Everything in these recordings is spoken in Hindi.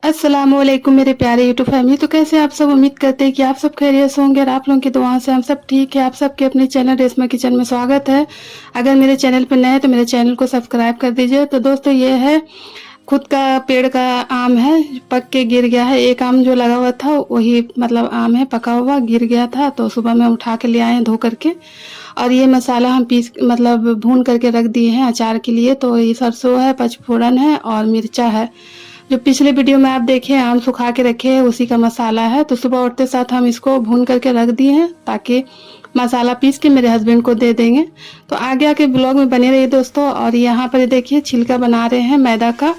अस्सलामुअलैकुम मेरे प्यारे यूट्यूब फैमिली। तो कैसे आप सब, उम्मीद करते हैं कि आप सब खैरियत से होंगे और आप लोगों की दुआओं से हम सब ठीक है। आप सबके अपने चैनल रेशमा किचन में स्वागत है। अगर मेरे चैनल पर नए हैं तो मेरे चैनल को सब्सक्राइब कर दीजिए। तो दोस्तों ये है खुद का पेड़ का आम है, पक के गिर गया है। एक आम जो लगा हुआ था वही मतलब आम है, पका हुआ गिर गया था। तो सुबह में उठा के ले आए हैं धो करके। और ये मसाला हम पीस मतलब भून करके रख दिए हैं अचार के लिए। तो ये सरसों है, पचफोड़न है और मिर्चा है। जो पिछले वीडियो में आप देखे आम सुखा के रखे हैं उसी का मसाला है। तो सुबह उठते साथ हम इसको भून करके रख दिए हैं ताकि मसाला पीस के मेरे हस्बैंड को दे देंगे। तो आगे आके ब्लॉग में बने रहिए दोस्तों। और यहाँ पर देखिए छिलका बना रहे हैं मैदा का।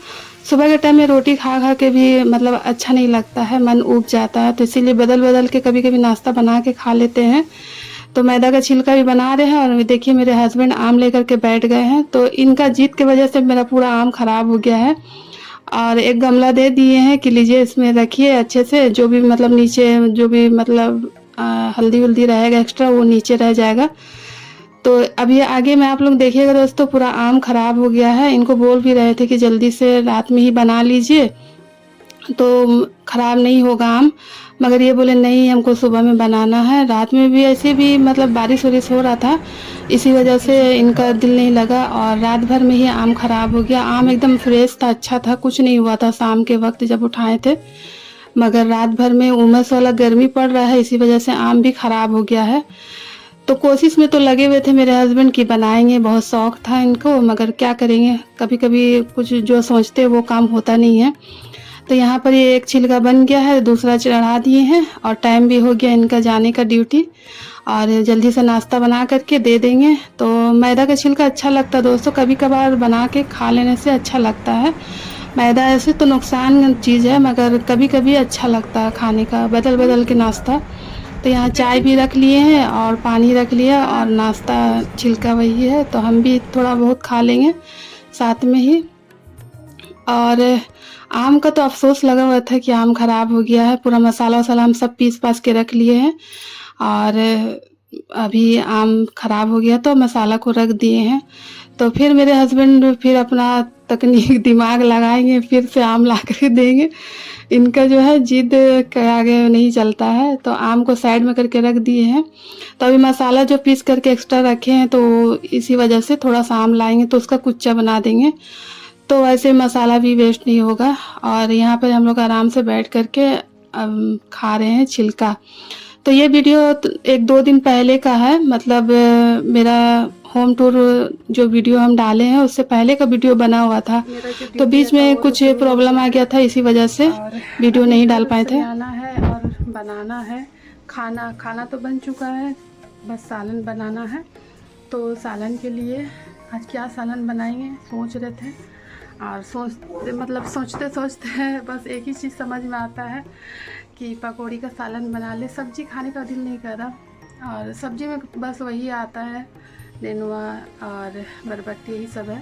सुबह के टाइम में रोटी खा खा के भी मतलब अच्छा नहीं लगता है, मन ऊब जाता है। तो इसीलिए बदल बदल के कभी कभी नाश्ता बना के खा लेते हैं। तो मैदा का छिलका भी बना रहे हैं। और देखिए मेरे हस्बैंड आम लेकर के बैठ गए हैं। तो इनका जीत की वजह से मेरा पूरा आम खराब हो गया है। और एक गमला दे दिए हैं कि लीजिए इसमें रखिए अच्छे से, जो भी मतलब नीचे जो भी मतलब हल्दी वल्दी रहेगा एक्स्ट्रा वो नीचे रह जाएगा। तो अभी आगे में आप लोग देखिएगा दोस्तों, पूरा आम खराब हो गया है। इनको बोल भी रहे थे कि जल्दी से रात में ही बना लीजिए तो खराब नहीं होगा आम, मगर ये बोले नहीं हमको सुबह में बनाना है। रात में भी ऐसे भी मतलब बारिश वारिश हो रहा था, इसी वजह से इनका दिल नहीं लगा और रात भर में ही आम खराब हो गया। आम एकदम फ्रेश था, अच्छा था, कुछ नहीं हुआ था शाम के वक्त जब उठाए थे। मगर रात भर में उमस वाला गर्मी पड़ रहा है, इसी वजह से आम भी खराब हो गया है। तो कोशिश में तो लगे हुए थे मेरे हस्बैंड की बनाएंगे, बहुत शौक था इनको, मगर क्या करेंगे, कभी कभी कुछ जो सोचते वो काम होता नहीं है। तो यहाँ पर ये एक छिलका बन गया है, दूसरा चढ़ा दिए हैं और टाइम भी हो गया इनका जाने का ड्यूटी। और जल्दी से नाश्ता बना करके दे देंगे। तो मैदा का छिलका अच्छा लगता है दोस्तों, कभी कभार बना के खा लेने से अच्छा लगता है। मैदा ऐसे तो नुकसान चीज़ है मगर कभी कभी अच्छा लगता है खाने का, बदल बदल के नाश्ता। तो यहाँ चाय भी रख लिए हैं और पानी रख लिया और नाश्ता छिलका वही है, तो हम भी थोड़ा बहुत खा लेंगे साथ में ही। और आम का तो अफसोस लगा हुआ था कि आम खराब हो गया है। पूरा मसाला वसाला हम सब पीस पास के रख लिए हैं और अभी आम खराब हो गया तो मसाला को रख दिए हैं। तो फिर मेरे हस्बैंड फिर अपना तकनीक दिमाग लगाएंगे, फिर से आम ला कर देंगे। इनका जो है जिद के आगे नहीं चलता है। तो आम को साइड में करके रख दिए हैं। तो अभी मसाला जो पीस करके एक्स्ट्रा रखे हैं तो इसी वजह से थोड़ा सा आम लाएंगे तो उसका कुच्चा बना देंगे, तो वैसे मसाला भी वेस्ट नहीं होगा। और यहाँ पर हम लोग आराम से बैठ करके खा रहे हैं छिलका। तो ये वीडियो एक दो दिन पहले का है, मतलब मेरा होम टूर जो वीडियो हम डाले हैं उससे पहले का वीडियो बना हुआ था। तो बीच में कुछ प्रॉब्लम आ गया था, इसी वजह से वीडियो नहीं डाल पाए थे। आना है और बनाना है खाना, खाना तो बन चुका है, बस सालन बनाना है। तो सालन के लिए आज क्या सालन बनाएंगे सोच रहे थे। और सोचते सोचते बस एक ही चीज़ समझ में आता है कि पकौड़ी का सालन बना ले। सब्जी खाने का दिल नहीं कर रहा और सब्जी में बस वही आता है, नेनुआ और बरबट्टी, यही सब है।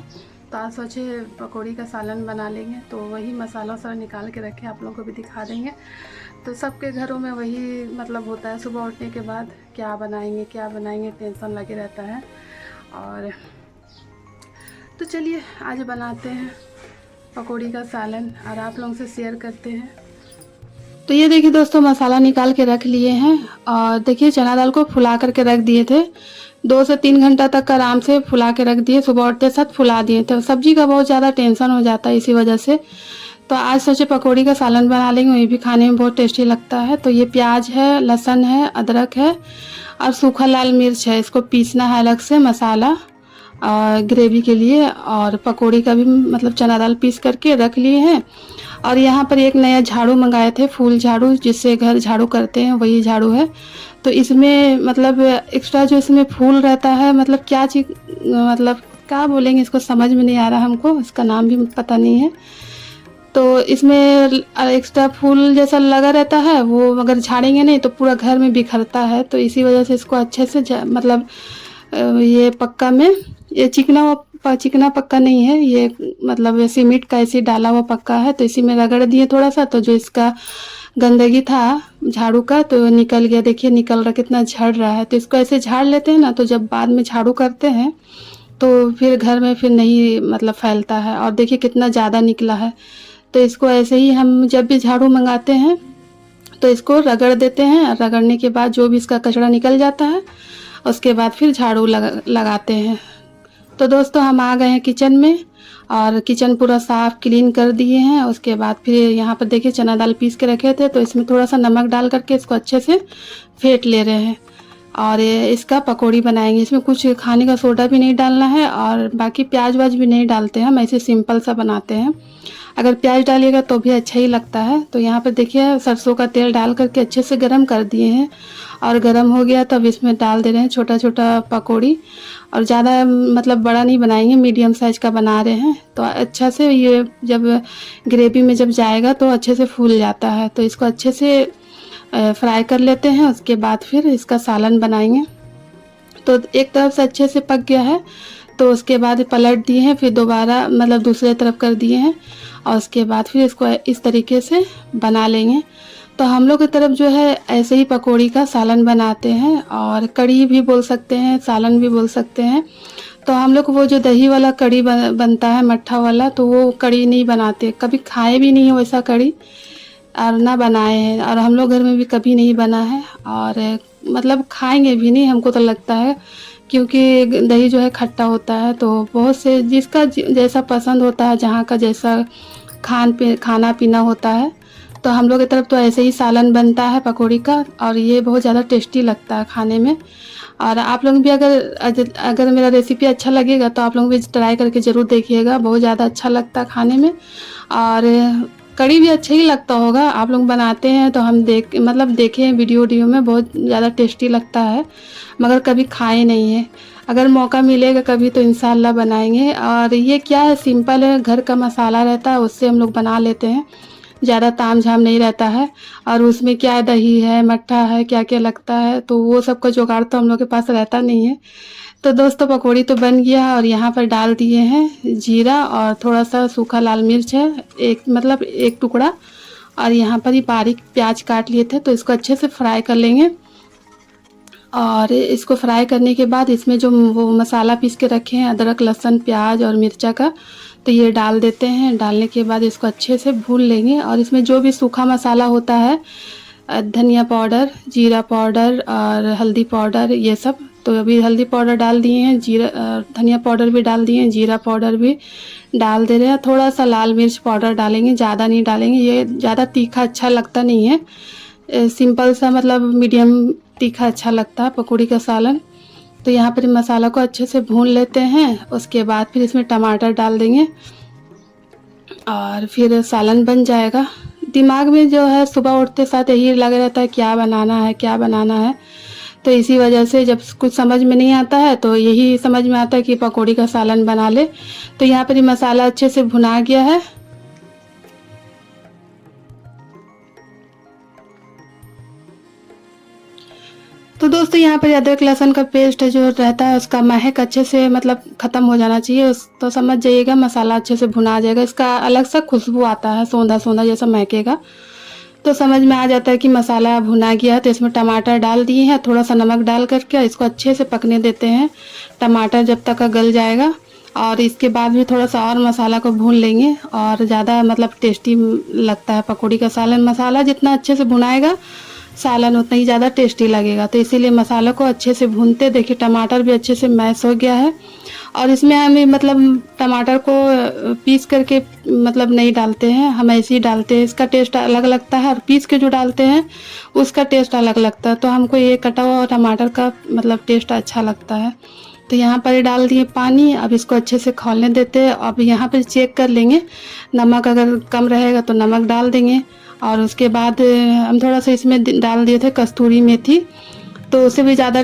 तो आज सोचे पकौड़ी का सालन बना लेंगे। तो वही मसाला वसाला निकाल के रखे, आप लोगों को भी दिखा देंगे। तो सबके घरों में वही मतलब होता है, सुबह उठने के बाद क्या बनाएंगे क्या बनाएंगे टेंशन लगे रहता है। और तो चलिए आज बनाते हैं पकौड़ी का सालन और आप लोगों से शेयर करते हैं। तो ये देखिए दोस्तों मसाला निकाल के रख लिए हैं। और देखिए चना दाल को फुला करके रख दिए थे, 2 से 3 घंटा तक आराम से फुला के रख दिए, सुबह उठते साथ फुला दिए थे। सब्जी का बहुत ज़्यादा टेंशन हो जाता है इसी वजह से। तो आज सोचे पकौड़ी का सालन बना लेंगे, वही भी खाने में बहुत टेस्टी लगता है। तो ये प्याज है, लहसुन है, अदरक है और सूखा लाल मिर्च है, इसको पीसना है अलग से मसाला और ग्रेवी के लिए। और पकौड़ी का भी मतलब चना दाल पीस करके रख लिए हैं। और यहाँ पर एक नया झाड़ू मंगाए थे, फूल झाड़ू, जिससे घर झाड़ू करते हैं वही झाड़ू है। तो इसमें मतलब एक्स्ट्रा जो इसमें फूल रहता है, मतलब क्या चीज़ मतलब क्या बोलेंगे इसको, समझ में नहीं आ रहा हमको, इसका नाम भी पता नहीं है। तो इसमें एक्स्ट्रा फूल जैसा लगा रहता है, वो अगर झाड़ेंगे नहीं तो पूरा घर में बिखरता है। तो इसी वजह से इसको अच्छे से मतलब ये पक्का में, ये चिकना पक्का नहीं है, ये मतलब सीमेंट का ऐसे डाला हुआ पक्का है। तो इसी में रगड़ दिए थोड़ा सा, तो जो इसका गंदगी था झाड़ू का तो निकल गया। देखिए निकल रहा, कितना झड़ रहा है। तो इसको ऐसे झाड़ लेते हैं ना, तो जब बाद में झाड़ू करते हैं तो फिर घर में फिर नहीं मतलब फैलता है। और देखिए कितना ज़्यादा निकला है। तो इसको ऐसे ही हम जब भी झाड़ू मंगाते हैं तो इसको रगड़ देते हैं। रगड़ने के बाद जो भी इसका कचरा निकल जाता है उसके बाद फिर झाड़ू लगाते हैं। तो दोस्तों हम आ गए हैं किचन में और किचन पूरा साफ़ क्लीन कर दिए हैं। उसके बाद फिर यहाँ पर देखिए चना दाल पीस के रखे थे, तो इसमें थोड़ा सा नमक डाल करके इसको अच्छे से फेंट ले रहे हैं और इसका पकौड़ी बनाएंगे। इसमें कुछ खाने का सोडा भी नहीं डालना है और बाकी प्याज वाज भी नहीं डालते हैं, हम ऐसे सिंपल सा बनाते हैं। अगर प्याज डालिएगा तो भी अच्छा ही लगता है। तो यहाँ पर देखिए सरसों का तेल डाल करके अच्छे से गरम कर दिए हैं और गरम हो गया तो अब इसमें डाल दे रहे हैं छोटा छोटा पकौड़ी। और ज़्यादा मतलब बड़ा नहीं बनाएंगे, मीडियम साइज़ का बना रहे हैं। तो अच्छा से ये जब ग्रेवी में जब जाएगा तो अच्छे से फूल जाता है। तो इसको अच्छे से फ्राई कर लेते हैं। उसके बाद फिर इसका सालन बनाएंगे। तो एक तरफ से अच्छे से पक गया है तो उसके बाद पलट दिए हैं, फिर दोबारा मतलब दूसरे तरफ कर दिए हैं और उसके बाद फिर इसको इस तरीके से बना लेंगे। तो हम लोग की तरफ जो है ऐसे ही पकौड़ी का सालन बनाते हैं और कड़ी भी बोल सकते हैं, सालन भी बोल सकते हैं। तो हम लोग वो जो दही वाला कड़ी बनता है मट्ठा वाला, तो वो कड़ी नहीं बनाते, कभी खाए भी नहीं है वैसा कड़ी और ना बनाए हैं और हम लोग घर में भी कभी नहीं बना है और मतलब खाएंगे भी नहीं हमको तो लगता है, क्योंकि दही जो है खट्टा होता है। तो बहुत से जिसका जैसा पसंद होता है, जहाँ का जैसा खाना पीना होता है, तो हम लोग की तरफ तो ऐसे ही सालन बनता है पकौड़ी का और ये बहुत ज़्यादा टेस्टी लगता है खाने में। और आप लोग भी अगर मेरा रेसिपी अच्छा लगेगा तो आप लोग भी ट्राई करके ज़रूर देखिएगा, बहुत ज़्यादा अच्छा लगता है खाने में। और कड़ी भी अच्छा ही लगता होगा, आप लोग बनाते हैं तो हम देखे हैं वीडियो में, बहुत ज़्यादा टेस्टी लगता है, मगर कभी खाए नहीं है। अगर मौका मिलेगा कभी तो इंशाल्लाह बनाएंगे। और ये क्या है, सिंपल है, घर का मसाला रहता है उससे हम लोग बना लेते हैं, ज़्यादा ताम झाम नहीं रहता है। और उसमें क्या दही है, मट्ठा है, क्या क्या लगता है, तो वो सब का जुगाड़ तो हम लोग के पास रहता नहीं है। तो दोस्तों पकौड़ी तो बन गया और यहाँ पर डाल दिए हैं जीरा और थोड़ा सा सूखा लाल मिर्च है, एक टुकड़ा, और यहाँ पर ही बारीक प्याज काट लिए थे। तो इसको अच्छे से फ्राई कर लेंगे और इसको फ्राई करने के बाद इसमें जो वो मसाला पीस के रखे हैं अदरक लहसुन प्याज और मिर्चा का, तो ये डाल देते हैं। डालने के बाद इसको अच्छे से भून लेंगे और इसमें जो भी सूखा मसाला होता है, धनिया पाउडर, जीरा पाउडर और हल्दी पाउडर, ये सब, तो अभी हल्दी पाउडर डाल दिए हैं, धनिया पाउडर भी डाल दिए हैं, जीरा पाउडर भी डाल दे रहे हैं। थोड़ा सा लाल मिर्च पाउडर डालेंगे, ज़्यादा नहीं डालेंगे, ये ज़्यादा तीखा अच्छा लगता नहीं है, सिंपल सा मतलब मीडियम तीखा अच्छा लगता है पकौड़ी का सालन। तो यहाँ पर मसाला को अच्छे से भून लेते हैं। उसके बाद फिर इसमें टमाटर डाल देंगे और फिर सालन बन जाएगा। दिमाग में जो है सुबह उठते साथ यही लगा रहता है क्या बनाना है क्या बनाना है। तो इसी वजह से जब कुछ समझ में नहीं आता है तो यही समझ में आता है कि पकौड़ी का सालन बना ले। तो यहाँ पर मसाला अच्छे से भुना गया है। तो दोस्तों यहाँ पर अदरक लहसुन का पेस्ट जो रहता है उसका महक अच्छे से मतलब ख़त्म हो जाना चाहिए, तो समझ जाइएगा मसाला अच्छे से भुना जाएगा। इसका अलग सा खुशबू आता है, सौंधा सौंधा जैसा महकेगा, तो समझ में आ जाता है कि मसाला भुना गया है। तो इसमें टमाटर डाल दिए हैं, थोड़ा सा नमक डाल करके इसको अच्छे से पकने देते हैं, टमाटर जब तक गल जाएगा। और इसके बाद भी थोड़ा सा और मसाला को भून लेंगे और ज़्यादा मतलब टेस्टी लगता है पकौड़ी का सालन। मसाला जितना अच्छे से भुनाएगा सालन उतना ही ज़्यादा टेस्टी लगेगा। तो इसीलिए मसाला को अच्छे से भूनते, देखिए टमाटर भी अच्छे से मैश हो गया है। और इसमें हमें मतलब टमाटर को पीस करके मतलब नहीं डालते हैं, हम ऐसे ही डालते हैं, इसका टेस्ट अलग लगता है और पीस के जो डालते हैं उसका टेस्ट अलग लगता है। तो हमको ये कटा हुआ टमाटर का मतलब टेस्ट अच्छा लगता है। तो यहाँ पर डाल दिए पानी, अब इसको अच्छे से खौलने देते हैं। अब यहाँ पर चेक कर लेंगे, नमक अगर कम रहेगा तो नमक डाल देंगे। और उसके बाद हम थोड़ा सा इसमें डाल दिए थे कस्तूरी मेथी, तो उससे भी ज़्यादा,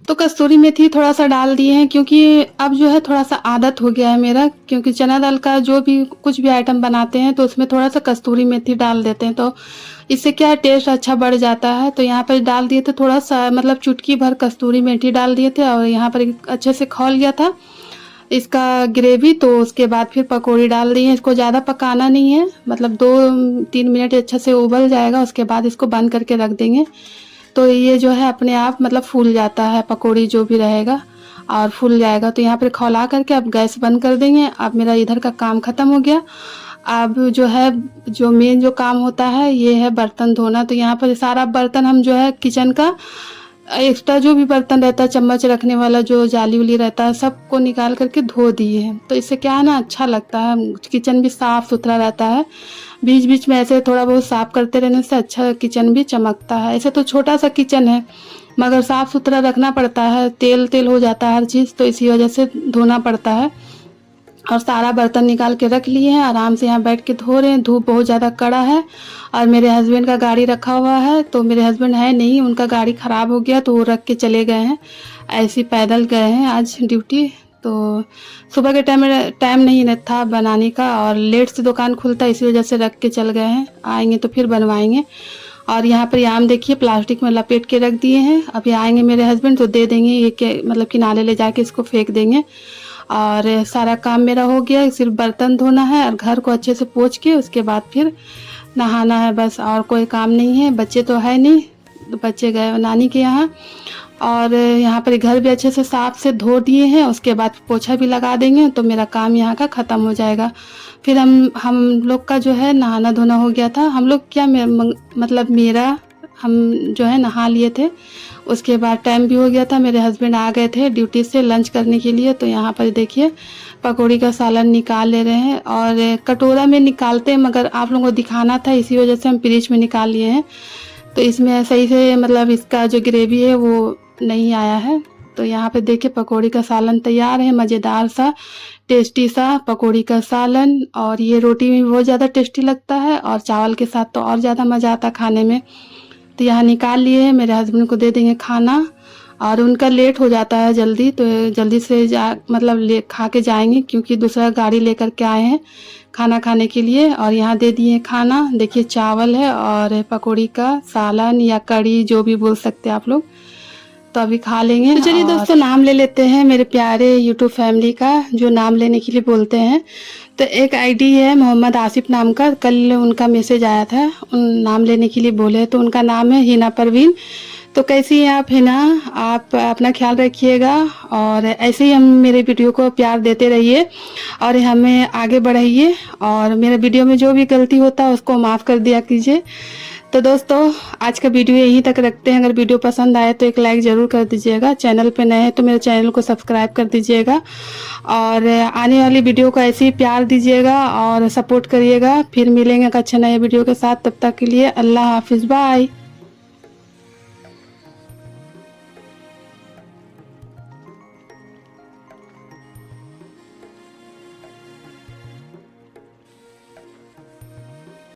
तो कस्तूरी मेथी थोड़ा सा डाल दिए हैं क्योंकि अब जो है थोड़ा सा आदत हो गया है मेरा, क्योंकि चना दाल का जो भी कुछ भी आइटम बनाते हैं तो उसमें थोड़ा सा कस्तूरी मेथी डाल देते हैं, तो इससे क्या है टेस्ट अच्छा बढ़ जाता है। तो यहाँ पर डाल दिए थे थोड़ा सा, मतलब चुटकी भर कस्तूरी मेथी डाल दिए थे और यहाँ पर अच्छे से खौल गया था इसका ग्रेवी। तो उसके बाद फिर पकौड़ी डाल दी है, इसको ज़्यादा पकाना नहीं है, मतलब 2-3 मिनट अच्छे से उबल जाएगा, उसके बाद इसको बंद करके रख देंगे। तो ये जो है अपने आप मतलब फूल जाता है, पकौड़ी जो भी रहेगा और फूल जाएगा। तो यहाँ पर खौला करके अब गैस बंद कर देंगे। अब मेरा इधर का काम ख़त्म हो गया अब जो है, जो मेन जो काम होता है ये है बर्तन धोना। तो यहाँ पर सारा बर्तन हम जो है किचन का एक्स्ट्रा जो भी बर्तन रहता है, चम्मच रखने वाला जो जाली उली रहता है, सबको निकाल करके धो दिए हैं। तो इससे क्या है ना, अच्छा लगता है, किचन भी साफ़ सुथरा रहता है। बीच बीच में ऐसे थोड़ा बहुत साफ़ करते रहने से अच्छा किचन भी चमकता है। ऐसे तो छोटा सा किचन है मगर साफ़ सुथरा रखना पड़ता है, तेल तेल हो जाता है हर चीज़, तो इसी वजह से धोना पड़ता है। और सारा बर्तन निकाल के रख लिए हैं, आराम से यहाँ बैठ के धो रहे हैं। धूप बहुत ज़्यादा कड़ा है और मेरे हस्बैंड का गाड़ी रखा हुआ है, तो मेरे हस्बैंड है नहीं, उनका गाड़ी ख़राब हो गया तो वो रख के चले गए हैं। ऐसे ही पैदल गए हैं आज ड्यूटी। तो सुबह के टाइम नहीं था बनाने का और लेट से दुकान खुलता है, इसी वजह से रख के चल गए हैं। आएंगे तो फिर बनवाएंगे। और यहाँ पर आम देखिए प्लास्टिक में लपेट के रख दिए हैं। अभी आएंगे मेरे हस्बैंड तो दे देंगे, ये के मतलब किनारे ले जाके इसको फेंक देंगे। और सारा काम मेरा हो गया, सिर्फ बर्तन धोना है और घर को अच्छे से पोंछ के उसके बाद फिर नहाना है बस, और कोई काम नहीं है। बच्चे तो है नहीं, तो बच्चे गए नानी के यहाँ। और यहाँ पर घर भी अच्छे से साफ से धो दिए हैं, उसके बाद पोछा भी लगा देंगे तो मेरा काम यहाँ का ख़त्म हो जाएगा। फिर हम लोग का जो है नहाना धोना हो गया था। हम लोग क्या मतलब मेरा हम जो है नहा लिए थे, उसके बाद टाइम भी हो गया था। मेरे हस्बैंड आ गए थे ड्यूटी से लंच करने के लिए। तो यहाँ पर देखिए पकौड़ी का सालन निकाल ले रहे हैं और कटोरा में निकालते हैं, मगर आप लोगों को दिखाना था इसी वजह से हम फ्रिज में निकाल लिए हैं। तो इसमें सही से मतलब इसका जो ग्रेवी है वो नहीं आया है। तो यहाँ पे देखिए पकौड़ी का सालन तैयार है, मज़ेदार सा टेस्टी सा पकौड़ी का सालन। और ये रोटी में बहुत ज़्यादा टेस्टी लगता है और चावल के साथ तो और ज़्यादा मज़ा आता है खाने में। तो यहाँ निकाल लिए हैं, मेरे हस्बैंड को दे देंगे खाना। और उनका लेट हो जाता है जल्दी, तो जल्दी से मतलब ले खा के जाएंगे, क्योंकि दूसरा गाड़ी लेकर के आए हैं खाना खाने के लिए। और यहाँ दे दिए खाना, देखिए चावल है और पकौड़ी का सालन या कड़ी जो भी बोल सकते हैं आप लोग। तो अभी खा लेंगे। तो चलिए दोस्तों नाम ले लेते हैं मेरे प्यारे यूट्यूब फैमिली का, जो नाम लेने के लिए बोलते हैं। तो एक आईडी है मोहम्मद आसिफ नाम का, कल उनका मैसेज आया था, उन नाम लेने के लिए बोले। तो उनका नाम है हिना परवीन। तो कैसी हैं आप हिना? आप अपना ख्याल रखिएगा और ऐसे ही हम मेरे वीडियो को प्यार देते रहिए और हमें आगे बढ़ाइए। और मेरे वीडियो में जो भी गलती होता है उसको माफ़ कर दिया कीजिए। तो दोस्तों आज का वीडियो यहीं तक रखते हैं। अगर वीडियो पसंद आए तो एक लाइक ज़रूर कर दीजिएगा। चैनल पे नए हैं तो मेरे चैनल को सब्सक्राइब कर दीजिएगा और आने वाली वीडियो को ऐसे ही प्यार दीजिएगा और सपोर्ट करिएगा। फिर मिलेंगे एक अच्छे नए वीडियो के साथ, तब तक के लिए अल्लाह हाफिज़, बाय।